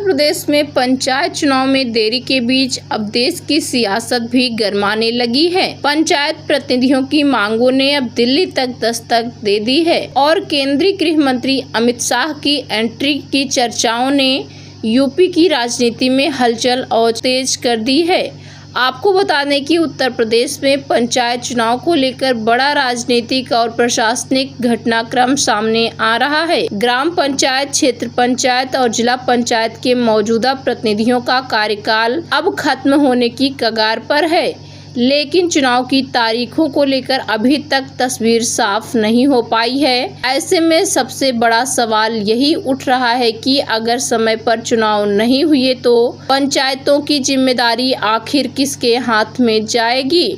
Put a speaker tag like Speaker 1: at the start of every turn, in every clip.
Speaker 1: प्रदेश में पंचायत चुनाव में देरी के बीच अब देश की सियासत भी गरमाने लगी है। पंचायत प्रतिनिधियों की मांगों ने अब दिल्ली तक दस्तक दे दी है और केंद्रीय गृह मंत्री अमित शाह की एंट्री की चर्चाओं ने यूपी की राजनीति में हलचल और तेज कर दी है। आपको बता दें कि उत्तर प्रदेश में पंचायत चुनाव को लेकर बड़ा राजनीतिक और प्रशासनिक घटनाक्रम सामने आ रहा है। ग्राम पंचायत, क्षेत्र पंचायत और जिला पंचायत के मौजूदा प्रतिनिधियों का कार्यकाल अब खत्म होने की कगार पर है, लेकिन चुनाव की तारीखों को लेकर अभी तक तस्वीर साफ नहीं हो पाई है। ऐसे में सबसे बड़ा सवाल यही उठ रहा है कि अगर समय पर चुनाव नहीं हुए तो पंचायतों की जिम्मेदारी आखिर किसके हाथ में जाएगी।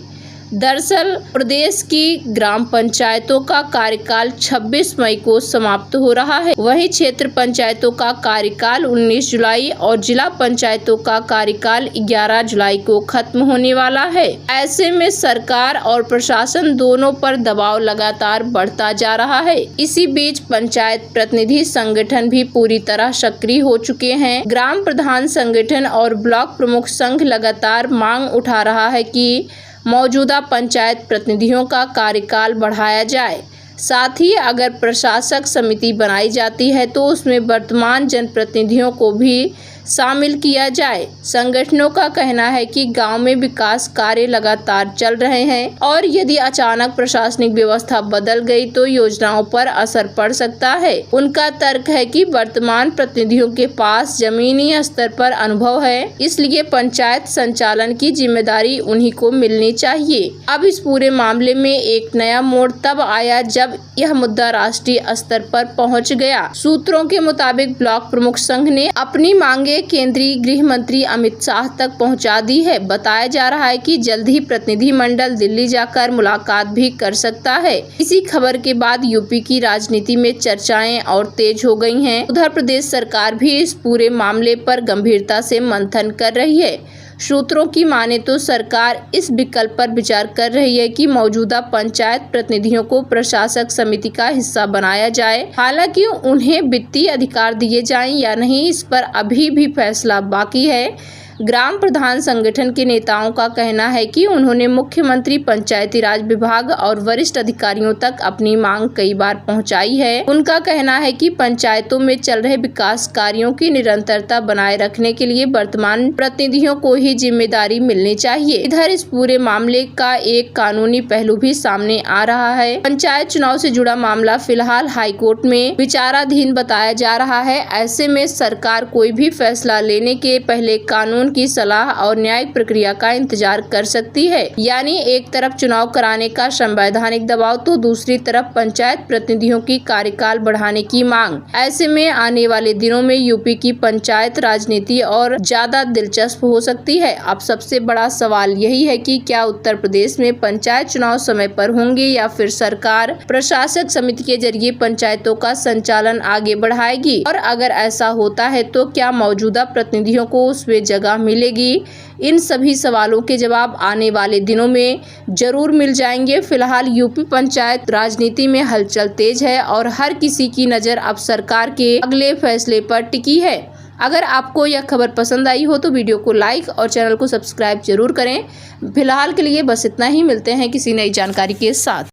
Speaker 1: दरअसल प्रदेश की ग्राम पंचायतों का कार्यकाल 26 मई को समाप्त हो रहा है। वहीं क्षेत्र पंचायतों का कार्यकाल 19 जुलाई और जिला पंचायतों का कार्यकाल 11 जुलाई को खत्म होने वाला है। ऐसे में सरकार और प्रशासन दोनों पर दबाव लगातार बढ़ता जा रहा है। इसी बीच पंचायत प्रतिनिधि संगठन भी पूरी तरह सक्रिय हो चुके हैं। ग्राम प्रधान संगठन और ब्लॉक प्रमुख संघ लगातार मांग उठा रहा है कि मौजूदा पंचायत प्रतिनिधियों का कार्यकाल बढ़ाया जाए। साथ ही अगर प्रशासक समिति बनाई जाती है तो उसमें वर्तमान जनप्रतिनिधियों को भी शामिल किया जाए। संगठनों का कहना है कि गांव में विकास कार्य लगातार चल रहे हैं और यदि अचानक प्रशासनिक व्यवस्था बदल गई तो योजनाओं पर असर पड़ सकता है। उनका तर्क है कि वर्तमान प्रतिनिधियों के पास जमीनी स्तर पर अनुभव है, इसलिए पंचायत संचालन की जिम्मेदारी उन्हीं को मिलनी चाहिए। अब इस पूरे मामले में एक नया मोड़ तब आया जब यह मुद्दा राष्ट्रीय स्तर पर पहुँच गया। सूत्रों के मुताबिक ब्लॉक प्रमुख संघ ने अपनी मांगे केंद्रीय गृह मंत्री अमित शाह तक पहुंचा दी है। बताया जा रहा है कि जल्द ही प्रतिनिधिमंडल दिल्ली जाकर मुलाकात भी कर सकता है। इसी खबर के बाद यूपी की राजनीति में चर्चाएं और तेज हो गई हैं। उधर प्रदेश सरकार भी इस पूरे मामले पर गंभीरता से मंथन कर रही है। सूत्रों की माने तो सरकार इस विकल्प पर विचार कर रही है कि मौजूदा पंचायत प्रतिनिधियों को प्रशासक समिति का हिस्सा बनाया जाए। हालांकि उन्हें वित्तीय अधिकार दिए जाएं या नहीं, इस पर अभी भी फैसला बाकी है। ग्राम प्रधान संगठन के नेताओं का कहना है कि उन्होंने मुख्यमंत्री, पंचायती राज विभाग और वरिष्ठ अधिकारियों तक अपनी मांग कई बार पहुंचाई है। उनका कहना है कि पंचायतों में चल रहे विकास कार्यों की निरंतरता बनाए रखने के लिए वर्तमान प्रतिनिधियों को ही जिम्मेदारी मिलनी चाहिए। इधर इस पूरे मामले का एक कानूनी पहलू भी सामने आ रहा है। पंचायत चुनाव से जुड़ा मामला फिलहाल हाईकोर्ट में विचाराधीन बताया जा रहा है। ऐसे में सरकार कोई भी फैसला लेने के पहले कानून की सलाह और न्यायिक प्रक्रिया का इंतजार कर सकती है। यानी एक तरफ चुनाव कराने का संवैधानिक दबाव तो दूसरी तरफ पंचायत प्रतिनिधियों की कार्यकाल बढ़ाने की मांग। ऐसे में आने वाले दिनों में यूपी की पंचायत राजनीति और ज्यादा दिलचस्प हो सकती है। अब सबसे बड़ा सवाल यही है कि क्या उत्तर प्रदेश में पंचायत चुनाव समय पर होंगे या फिर सरकार प्रशासक समिति के जरिए पंचायतों का संचालन आगे बढ़ाएगी, और अगर ऐसा होता है तो क्या मौजूदा प्रतिनिधियों को उसमें जगह मिलेगी। इन सभी सवालों के जवाब आने वाले दिनों में जरूर मिल जाएंगे। फिलहाल यूपी पंचायत राजनीति में हलचल तेज है और हर किसी की नज़र अब सरकार के अगले फैसले पर टिकी है। अगर आपको यह खबर पसंद आई हो तो वीडियो को लाइक और चैनल को सब्सक्राइब जरूर करें। फिलहाल के लिए बस इतना ही। मिलते हैं किसी नई जानकारी के साथ।